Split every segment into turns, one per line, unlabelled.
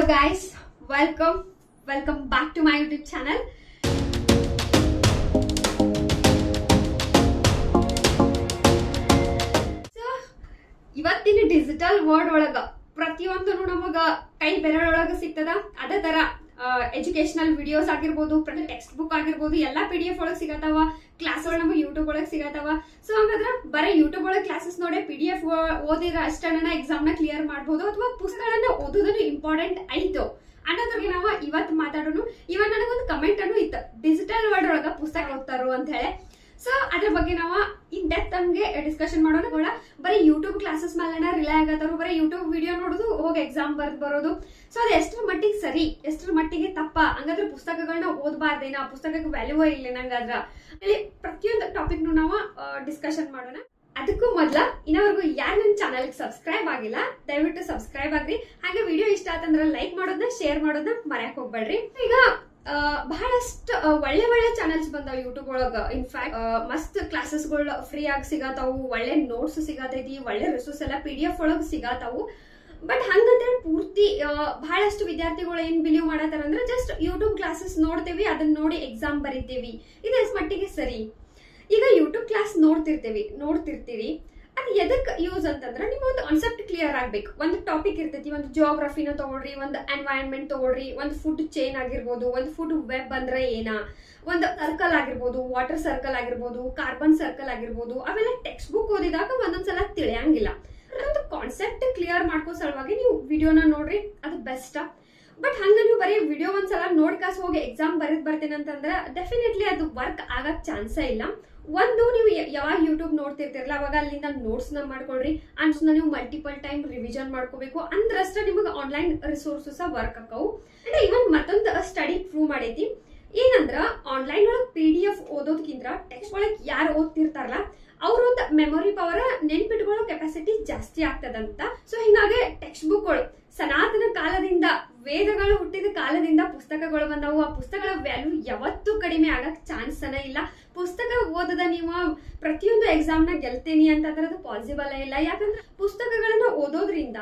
guys, welcome back to my YouTube channel. So ಇವತ್ತಿನ digital world ಒಳಗ ಪ್ರತಿಯೊಂದು ನಮಗ ಕೈ ಬೆರಳೊಳಗ ಸಿಗ್ತದ. ಅದೇ ತರ ಎಜುಕೇಶನಲ್ ವಿಡಿಯೋಸ್ ಆಗಿರ್ಬೋದು, ಟೆಕ್ಸ್ಟ್ ಬುಕ್ ಆಗಿರ್ಬೋದು, ಎಲ್ಲಾ PDF ಒಳಗ್ ಸಿಗತಾವ. ಕ್ಲಾಸ್ಗಳು ನಮಗೆ ಯೂಟ್ಯೂಬ್ ಒಳಗ್ ಸಿಗತಾವ. ಸೊ ಹಂಗಾದ್ರ ಬರೀ ಯೂಟ್ಯೂಬ್ ಒಳಗ್ ಕ್ಲಾಸಸ್ ನೋಡಿ PDF ಓದಿರ ಅಷ್ಟನ್ನ ಎಕ್ಸಾಮ್ ನ ಕ್ಲಿಯರ್ ಮಾಡಬಹುದು, ಅಥವಾ ಪುಸ್ತಕಗಳನ್ನ ಓದೋದನ್ನು ಇಂಪಾರ್ಟೆಂಟ್ ಆಯ್ತು ಅನ್ನೋದ್ರಿಗೆ ನಾವು ಇವತ್ತು ಮಾತಾಡೋಣ. ಇವನ್ ನನಗೊಂದು ಕಮೆಂಟ್ ಅನ್ನು ಇತ್ತು, ಡಿಜಿಟಲ್ ವರ್ಲ್ಡ್ ಒಳಗ ಪುಸ್ತಕ ಓದ್ತಾರು ಅಂತ ಹೇಳಿ. ಸೊ ಅದ್ರ ಬಗ್ಗೆ ನಾವು ಇನ್ ಡೆಪ್ತ್ ನಮ್ಗೆ ಡಿಸ್ಕಷನ್ ಮಾಡೋಣ. ಬರೀ ಯೂಟ್ಯೂಬ್ ಕ್ಲಾಸಸ್ ಮೇಲೆ ರಿಲೈ ಆಗತ್ತಾರು, ಬರೀ ಯೂಟ್ಯೂಬ್ ವಿಡಿಯೋ ನೋಡೋದು, ಹೋಗಿ ಎಕ್ಸಾಮ್ ಬರ್ದ್ ಬರೋದು. ಸೊ ಅದು ಎಷ್ಟರ ಮಟ್ಟಿಗೆ ಸರಿ, ಎಷ್ಟರ ಮಟ್ಟಿಗೆ ತಪ್ಪ, ಹಂಗಾದ್ರೆ ಪುಸ್ತಕಗಳನ್ನ ಓದಬಾರ್ದೇನಾ, ಪುಸ್ತಕಕ್ಕೆ ವ್ಯಾಲ್ಯೂ ಇಲ್ಲ ನಂಗಾದ್ರ, ಪ್ರತಿಯೊಂದು ಟಾಪಿಕ್ ನಾವು ಡಿಸ್ಕಷನ್ ಮಾಡೋಣ. ಅದಕ್ಕೂ ಮೊದ್ಲ ಇನ್ನವರೆಗೂ ಯಾರು ನನ್ನ ಚಾನಲ್ ಸಬ್ಸ್ಕ್ರೈಬ್ ಆಗಿಲ್ಲ, ದಯವಿಟ್ಟು ಸಬ್ಸ್ಕ್ರೈಬ್ ಆಗ್ರಿ. ಹಾಗೆ ವಿಡಿಯೋ ಇಷ್ಟ ಆತಂದ್ರ ಲೈಕ್ ಮಾಡೋದನ್ನ, ಶೇರ್ ಮಾಡೋದನ್ನ ಮರ್ಯಾಕ್ ಹೋಗ್ಬೇಡ್ರಿ. ಈಗ ಬಹಳಷ್ಟು ಒಳ್ಳೆ ಚಾನೆಲ್ಸ್ ಬಂದಾವ ಯೂಟ್ಯೂಬ್ ಒಳಗ. ಇನ್ಫ್ಯಾಕ್ಟ್ ಮಸ್ತ್ ಕ್ಲಾಸಸ್ಗಳು ಫ್ರೀ ಆಗಿ ಸಿಗತಾವು, ಒಳ್ಳೆ ನೋಟ್ಸ್ ಸಿಗತೈತಿ, ಒಳ್ಳೆ ರಿಸೋರ್ಸ್ ಎಲ್ಲ PDF ಒಳಗ್ ಸಿಗತಾವು. ಬಟ್ ಹಂಗಂತೇಳಿ ಪೂರ್ತಿ ಬಹಳಷ್ಟು ವಿದ್ಯಾರ್ಥಿಗಳು ಏನ್ ಬಿಲೀವ್ ಮಾಡತಾರ ಅಂದ್ರೆ, ಜಸ್ಟ್ ಯೂಟ್ಯೂಬ್ ಕ್ಲಾಸಸ್ ನೋಡ್ತೇವಿ, ಅದನ್ನ ನೋಡಿ ಎಕ್ಸಾಮ್ ಬರೀತೇವಿ, ಇದು ಎಷ್ಟ್ ಮಟ್ಟಿಗೆ ಸರಿ? ಈಗ ಯೂಟ್ಯೂಬ್ ಕ್ಲಾಸ್ ನೋಡ್ತಿರ್ತೀರಿ, ಅದು ಎದಕ್ ಯೂಸ್ ಅಂತಂದ್ರೆ, ನಿಮ್ಮ ಒಂದು ಕಾನ್ಸೆಪ್ಟ್ ಕ್ಲಿಯರ್ ಆಗ್ಬೇಕು. ಒಂದು ಟಾಪಿಕ್ ಇರ್ತೈತಿ, ಒಂದು ಜಿಯೋಗ್ರಫಿನ ತಗೊಳ್ರಿ, ಒಂದು ಎನ್ವೈರನ್ಮೆಂಟ್ ತಗೊಳ್ರಿ, ಒಂದು ಫುಡ್ ಚೈನ್ ಆಗಿರ್ಬೋದು, ಒಂದು ಫುಡ್ ವೆಬ್ ಅಂದ್ರೆ ಏನ, ಒಂದು ಸರ್ಕಲ್ ಆಗಿರ್ಬೋದು, ವಾಟರ್ ಸರ್ಕಲ್ ಆಗಿರ್ಬೋದು, ಕಾರ್ಬನ್ ಸರ್ಕಲ್ ಆಗಿರ್ಬೋದು, ಅವೆಲ್ಲ ಟೆಕ್ಸ್ಟ್ ಬುಕ್ ಓದಿದಾಗ ಒಂದೊಂದ್ಸಲ ತಿಳಿಯಂಗಿಲ್ಲ. ಅದೊಂದು ಕಾನ್ಸೆಪ್ಟ್ ಕ್ಲಿಯರ್ ಮಾಡ್ಕೋ ಸಲುವಾಗಿ ನೀವು ವಿಡಿಯೋನ ನೋಡ್ರಿ, ಅದು ಬೆಸ್ಟ್. ಬಟ್ ಹಂಗ ನೀವು ಬರೀ ವಿಡಿಯೋ ಒಂದ್ಸಲ ನೋಡ್ಕಾಸ್ ಹೋಗಿ ಎಕ್ಸಾಮ್ ಬರ್ತೇನೆ ಅಂತಂದ್ರೆ ಡೆಫಿನೆಟ್ಲಿ ಅದು ವರ್ಕ್ ಆಗಕ್ ಚಾನ್ಸೇ ಇಲ್ಲ. ಒಂದು, ನೀವು ಯಾವಾಗ ಯೂಟ್ಯೂಬ್ ನೋಡ್ತಿರ್ತಿರಲ್ಲ ಅವಾಗ ಅಲ್ಲಿಂದ ನೋಟ್ಸ್ ನ ಮಾಡ್ಕೊಳ್ರಿ, ಅಂಡ್ ನೀವು ಮಲ್ಟಿಪಲ್ ಟೈಮ್ ರಿವಿಷನ್ ಮಾಡ್ಕೋಬೇಕು, ಅಂದ್ರಷ್ಟ ನಿಮಗೆ ಆನ್ಲೈನ್ ರಿಸೋರ್ಸಸ್ ವರ್ಕ್ ಆಕವು. ಅಂಡ್ ಇವನ್ ಮತ್ತೊಂದು ಸ್ಟಡಿ ಪ್ರೂವ್ ಮಾಡೈತಿ, ಏನಂದ್ರ ಆನ್ಲೈನ್ ಒಳಗ್ PDF ಓದೋದಕ್ಕಿಂತ ಟೆಕ್ಸ್ಟ್ ಒಳಗ್ ಯಾರು ಓದ್ತಿರ್ತಾರಲ್ಲ ಅವ್ರೊಂದು ಮೆಮೊರಿ ಪವರ್, ನೆನ್ಪಿಟ್ಕೊಳ್ಳೋ ಕೆಪಾಸಿಟಿ ಜಾಸ್ತಿ ಆಗ್ತದಂತ. ಸೊ ಹಿಂಗಾಗಿ ಟೆಕ್ಸ್ಟ್ ಬುಕ್ಗಳು ಸನಾತನ ಕಾಲದಿಂದ, ವೇದಗಳು ಹುಟ್ಟಿದ ಕಾಲದಿಂದ ಪುಸ್ತಕಗಳು ಬಂದವು. ಆ ಪುಸ್ತಕಗಳ ವ್ಯಾಲ್ಯೂ ಯಾವತ್ತೂ ಕಡಿಮೆ ಆಗಕ್ ಚಾನ್ಸ್ ಇಲ್ಲ. ಪುಸ್ತಕ ಓದದ ನೀವು ಪ್ರತಿಯೊಂದು ಎಕ್ಸಾಮ್ ನ ಗೆಲ್ತೇನಿ ಅಂತಂದ್ರೆ ಅದು ಪಾಸಿಬಲ್ ಇಲ್ಲ. ಯಾಕಂದ್ರೆ ಪುಸ್ತಕಗಳನ್ನ ಓದೋದ್ರಿಂದ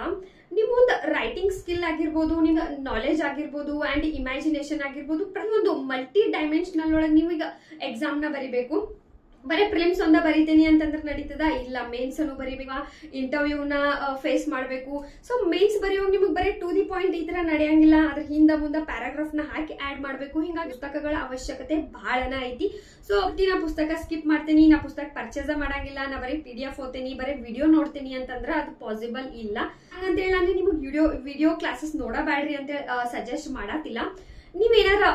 ನಿಮ್ಮೊಂದು ರೈಟಿಂಗ್ ಸ್ಕಿಲ್ ಆಗಿರ್ಬೋದು, ನಿಮ್ಮ ನಾಲೆಜ್ ಆಗಿರ್ಬೋದು, ಅಂಡ್ ಇಮ್ಯಾಜಿನೇಷನ್ ಆಗಿರ್ಬೋದು, ಪ್ರತಿಯೊಂದು ಮಲ್ಟಿ ಡೈಮೆನ್ಷನಲ್ ಒಳಗೆ ನೀವು ಈಗ ಎಕ್ಸಾಮ್ ನ ಬರಿಬೇಕು. ಬರೀ ಪ್ರಿಲಿಮ್ಸ್ ಒಂದ ಬರೀತೇನಿ ಅಂತಂದ್ರೆ ನಡೀತದ? ಇಲ್ಲ, ಮೇನ್ಸ್ ಅನ್ನು ಬರೀಬೇಕು, ಇಂಟರ್ವ್ಯೂನ ಫೇಸ್ ಮಾಡ್ಬೇಕು. ಸೊ ಮೇನ್ಸ್ ಬರೆಯುವಾಗ ನಿಮಗೆ ಬರೀ ಟು ದಿ ಪಾಯಿಂಟ್ ಈ ತರ ನಡೆಯಂಗಿಲ್ಲ, ಅದ್ರ ಹಿಂದ ಮುಂದ ಪ್ಯಾರಾಗ್ರಾಫ್ ನ ಹಾಕಿ ಆಡ್ ಮಾಡ್ಬೇಕು. ಹಿಂಗಾಗಿ ಪುಸ್ತಕಗಳ ಅವಶ್ಯಕತೆ ಬಹಳನ ಐತಿ. ಸೊ ನಾ ಪುಸ್ತಕ ಸ್ಕಿಪ್ ಮಾಡ್ತೇನಿ, ನಾ ಪುಸ್ತಕ ಪರ್ಚೇಸ್ ಮಾಡಂಗಿಲ್ಲ, ನಾ ಬರೀ PDF ಓದ್ತೇನಿ, ಬರೀ ವಿಡಿಯೋ ನೋಡ್ತೇನಿ ಅಂತಂದ್ರೆ ಅದು ಪಾಸಿಬಲ್ ಇಲ್ಲ. ಹಾಗಂತೇಳಿ ನಾನು ನಿಮಗೆ ವಿಡಿಯೋ ಕ್ಲಾಸಸ್ ನೋಡಬೇಡ್ರಿ ಅಂತ ಸಜೆಸ್ಟ್ ಮಾಡತ್ತಿಲ್ಲ. ನೀವೇನಾರ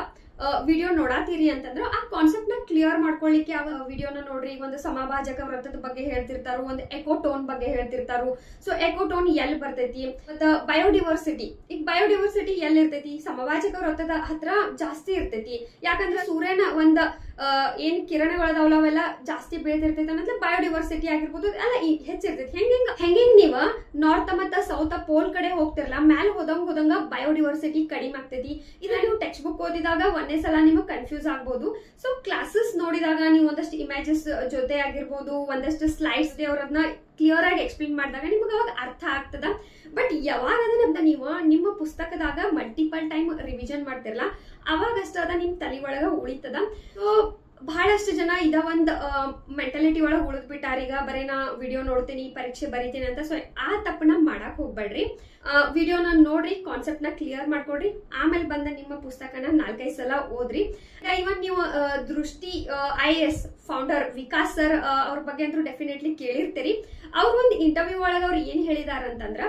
ವಿಡಿಯೋ ನೋಡಾತೀರಿ ಅಂತಂದ್ರೆ ಆ ಕಾನ್ಸೆಪ್ಟ್ ನ ಕ್ಲಿಯರ್ ಮಾಡ್ಕೊಳ್ಳಿಕ್ಕೆ ಆ ವಿಡಿಯೋನ ನೋಡ್ರಿ. ಒಂದು ಸಮಭಾಜಕ ವೃತ್ತದ ಬಗ್ಗೆ ಹೇಳ್ತಿರ್ತಾರು, ಒಂದು ಎಕೋಟೋನ್ ಬಗ್ಗೆ ಹೇಳ್ತಿರ್ತಾರು. ಸೊ ಎಕೋಟೋನ್ ಎಲ್ಲಿ ಬರ್ತೈತಿ, ಮತ್ತ ಬಯೋಡಿವರ್ಸಿಟಿ. ಈಗ ಬಯೋಡಿವರ್ಸಿಟಿ ಎಲ್ಲಿ ಇರ್ತೈತಿ? ಸಮಭಾಜಕ ವೃತ್ತದ ಹತ್ರ ಜಾಸ್ತಿ ಇರ್ತೈತಿ. ಯಾಕಂದ್ರೆ ಸೂರ್ಯನ ಒಂದ್ ಏನ್ ಕಿರಣಗಳದಾವಲ್ಲ ಅವೆಲ್ಲ ಜಾಸ್ತಿ ಬೀಳ್ತಿರ್ತೈತಿ ಅನ್ನೋದು ಬಯೋಡಿವರ್ಸಿಟಿ ಆಗಿರ್ಬೋದು, ಅಲ್ಲ ಹೆಚ್ಚಿರ್ತೈತಿ. ಹೆಂಗಿಂಗ್ ನೀವ ನಾರ್ತ್ ಮತ್ತ ಸೌತ್ ಪೋಲ್ ಕಡೆ ಹೋಗ್ತಿರಲ್ಲ, ಮ್ಯಾಲ ಹೋದಂಗ ಬಯೋಡಿವರ್ಸಿಟಿ ಕಡಿಮೆ ಆಗ್ತೈತಿ. ಇದನ್ನ ನೀವು ಟೆಕ್ಸ್ಟ್ ಬುಕ್ ಓದಿದಾಗ ಒಂದೇ ಸಲ ನಿಮಗೆ ಕನ್ಫ್ಯೂಸ್ ಆಗ್ಬೋದು. ಸೊ ಕ್ಲಾಸಸ್ ನೋಡಿದಾಗ ನೀವು ಒಂದಷ್ಟು ಇಮೇಜಸ್ ಜೊತೆ ಆಗಿರ್ಬೋದು, ಒಂದಷ್ಟು ಸ್ಲೈಡ್ಸ್ ಅವ್ರನ್ನ ಕ್ಲಿಯರ್ ಆಗಿ ಎಕ್ಸ್ಪ್ಲೇನ್ ಮಾಡಿದಾಗ ನಿಮ್ಗೆ ಅವಾಗ ಅರ್ಥ ಆಗ್ತದ. ಬಟ್ ಯಾವಾಗ ಅದನ್ನ ನೀವು ನಿಮ್ಮ ಪುಸ್ತಕದಾಗ ಮಲ್ಟಿಪಲ್ ಟೈಮ್ ರಿವಿಷನ್ ಮಾಡ್ತಿರಲ್ಲ ಅವಾಗಷ್ಟ ಅದ ನಿಮ್ ತಲೆ ಒಳಗ ಉಳಿತದ. ಸೊ ಬಹಳಷ್ಟು ಜನ ಇದ ಒಂದ್ ಮೆಂಟಾಲಿಟಿ ಒಳಗ್ ಉಳಿದ್ಬಿಟ್ಟಾರ. ಈಗ ಬರೀ ನಾ ವಿಡಿಯೋ ನೋಡ್ತೀನಿ, ಪರೀಕ್ಷೆ ಬರೀತೀನಿ ಅಂತ. ಸೊ ಆ ತಪ್ಪನ ಮಾಡಕ್ ಹೋಗ್ಬೇಡ್ರಿ. ವಿಡಿಯೋನ ನೋಡ್ರಿ, ಕಾನ್ಸೆಪ್ಟ್ ನ ಕ್ಲಿಯರ್ ಮಾಡ್ಕೊಡ್ರಿ, ಆಮೇಲೆ ಬಂದ ನಿಮ್ಮ ಪುಸ್ತಕನ 4-5 ಸಲ ಓದ್ರಿ. ಇವನ್ ನೀವು ದೃಷ್ಟಿ IAS ಫೌಂಡರ್ ವಿಕಾಸ್ ಸರ್ ಅವ್ರ ಬಗ್ಗೆ ಅಂತೂ ಡೆಫಿನೆಟ್ಲಿ ಕೇಳಿರ್ತೀರಿ. ಅವ್ರ ಒಂದು ಇಂಟರ್ವ್ಯೂ ಒಳಗ ಅವ್ರು ಏನ್ ಹೇಳಿದಾರ ಅಂತಂದ್ರ,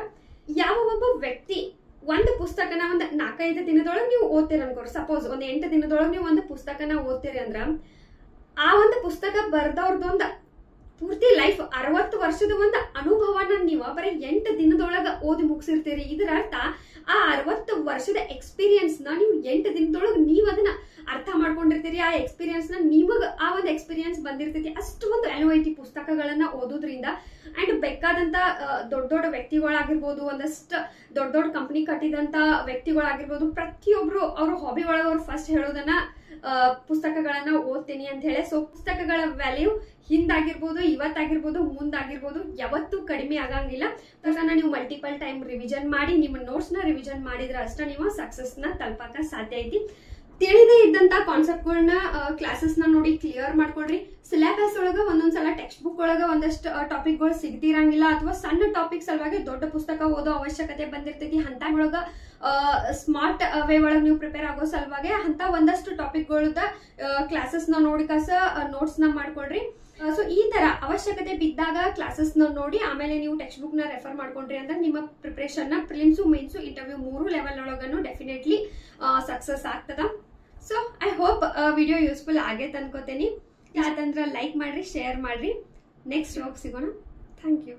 ಯಾವ ಒಬ್ಬ ವ್ಯಕ್ತಿ ಒಂದು ಪುಸ್ತಕನ ಒಂದ್ 4-5 ದಿನದೊಳಗೆ ನೀವು ಓದ್ತೀರಿ ಅನ್ಕೋರಿ. ಸಪೋಸ್ ಒಂದ್ 8 ದಿನದೊಳಗೆ ನೀವು ಒಂದು ಪುಸ್ತಕನ ಓದ್ತೀರಿ ಅಂದ್ರ ಆ ಒಂದು ಪುಸ್ತಕ ಬರ್ದವ್ರದೊಂದು ಪೂರ್ತಿ ಲೈಫ್ 60 ವರ್ಷದ ಒಂದು ಅನುಭವನ ನೀವು ಬರೀ 8 ದಿನದೊಳಗ ಓದಿ ಮುಗಿಸಿರ್ತೀರಿ. ಇದರ ಅರ್ಥ ಆ 60 ವರ್ಷದ ಎಕ್ಸ್ಪೀರಿಯನ್ಸ್ ನ ನೀವು 8 ದಿನದೊಳಗೆ ನೀವು ಅದನ್ನ ಅರ್ಥ ಮಾಡ್ಕೊಂಡಿರ್ತೀರಿ. ಆ ಎಕ್ಸ್ಪೀರಿಯನ್ಸ್ ನ ನಿಮಗ ಆ ಒಂದು ಎಕ್ಸ್ಪೀರಿಯನ್ಸ್ ಬಂದಿರ್ತೈತಿ. ಅಷ್ಟು ಒಂದು ವ್ಯಾಲ್ಯೂ ಐತಿ ಪುಸ್ತಕಗಳನ್ನ ಓದೋದ್ರಿಂದ. ಅಂಡ್ ಬೇಕಾದಂತ ದೊಡ್ಡ ವ್ಯಕ್ತಿಗಳಾಗಿರ್ಬೋದು, ಒಂದಷ್ಟು ದೊಡ್ಡ ಕಂಪನಿ ಕಟ್ಟಿದಂತ ವ್ಯಕ್ತಿಗಳಾಗಿರ್ಬೋದು, ಪ್ರತಿಯೊಬ್ರು ಅವ್ರ ಹಾಬಿ ಒಳಗ ಅವ್ರು ಫಸ್ಟ್ ಹೇಳೋದನ್ನ ಪುಸ್ತಕಗಳನ್ನ ಓದ್ತೀನಿ ಅಂತ ಹೇಳಿ. ಸೊ ಪುಸ್ತಕಗಳ ವ್ಯಾಲ್ಯೂ ಹಿಂದಾಗಿರ್ಬೋದು, ಇವತ್ತಾಗಿರ್ಬೋದು, ಮುಂದಾಗಿರ್ಬೋದು ಯಾವತ್ತೂ ಕಡಿಮೆ ಆಗಂಗಿಲ್ಲ. ನೀವು ಮಲ್ಟಿಪಲ್ ಟೈಮ್ ರಿವಿಷನ್ ಮಾಡಿ ನಿಮ್ಮ ನೋಟ್ಸ್ ನ ರಿವಿಷನ್ ಮಾಡಿದ್ರ ಅಷ್ಟ ನೀವು ಸಕ್ಸಸ್ ನ ತಲುಪಕ ಸಾಧ್ಯ ಐತಿ. ತಿಳಿದೇ ಇದ್ದಂತ ಕಾನ್ಸೆಪ್ಟ್ಗಳನ್ನ ಕ್ಲಾಸಸ್ ನ ನೋಡಿ ಕ್ಲಿಯರ್ ಮಾಡ್ಕೊಡ್ರಿ. ಸಿಲೆಬಸ್ ಒಳಗ ಒಂದೊಂದ್ಸಲ ಟೆಕ್ಸ್ಟ್ ಬುಕ್ ಒಳಗ ಒಂದಷ್ಟು ಟಾಪಿಕ್ಗಳು ಸಿಗ್ತಿರಂಗಿಲ್ಲ, ಅಥವಾ ಸಣ್ಣ ಟಾಪಿಕ್ ಸಲುವಾಗಿ ದೊಡ್ಡ ಪುಸ್ತಕ ಓದೋ ಅವಶ್ಯಕತೆ ಬಂದಿರ್ತೈತಿ. ಅಂತ ಒಳಗ ಸ್ಮಾರ್ಟ್ ವೇ ಒಳಗೆ ನೀವು ಪ್ರಿಪೇರ್ ಆಗೋ ಸಲುವಾಗಿ ಅಂತ ಒಂದಷ್ಟು ಟಾಪಿಕ್ಗಳದ ಕ್ಲಾಸಸ್ ನ ನೋಡಿ ನೋಟ್ಸ್ ನ ಮಾಡ್ಕೊಡ್ರಿ. ಸೊ ಈ ತರ ಅವಶ್ಯಕತೆ ಬಿದ್ದಾಗ ಕ್ಲಾಸಸ್ ನ ನೋಡಿ ಆಮೇಲೆ ನೀವು ಟೆಕ್ಸ್ಟ್ ಬುಕ್ ನ ರೆಫರ್ ಮಾಡ್ಕೊಂಡ್ರಿ ಅಂದ್ರೆ ನಿಮ್ಮ ಪ್ರಿಪರೇಷನ್ ನ ಪ್ರಿಲಿಮ್ಸು ಮೇನ್ಸು ಇಂಟರ್ವ್ಯೂ 3 ಲೆವೆಲ್ ಒಳಗನು ಡೆಫಿನೆಟ್ಲಿ ಸಕ್ಸಸ್ ಆಗ್ತದ. So I hope video useful ಆಗೈತೆ ಅನ್ಕೋತೇನಿ. ಯಾಕಂದ್ರೆ ಲೈಕ್ ಮಾಡ್ರಿ, ಶೇರ್ ಮಾಡ್ರಿ. ನೆಕ್ಸ್ಟ್ ವ್ಲಾಗ್ ಸಿಗೋಣ. Thank you.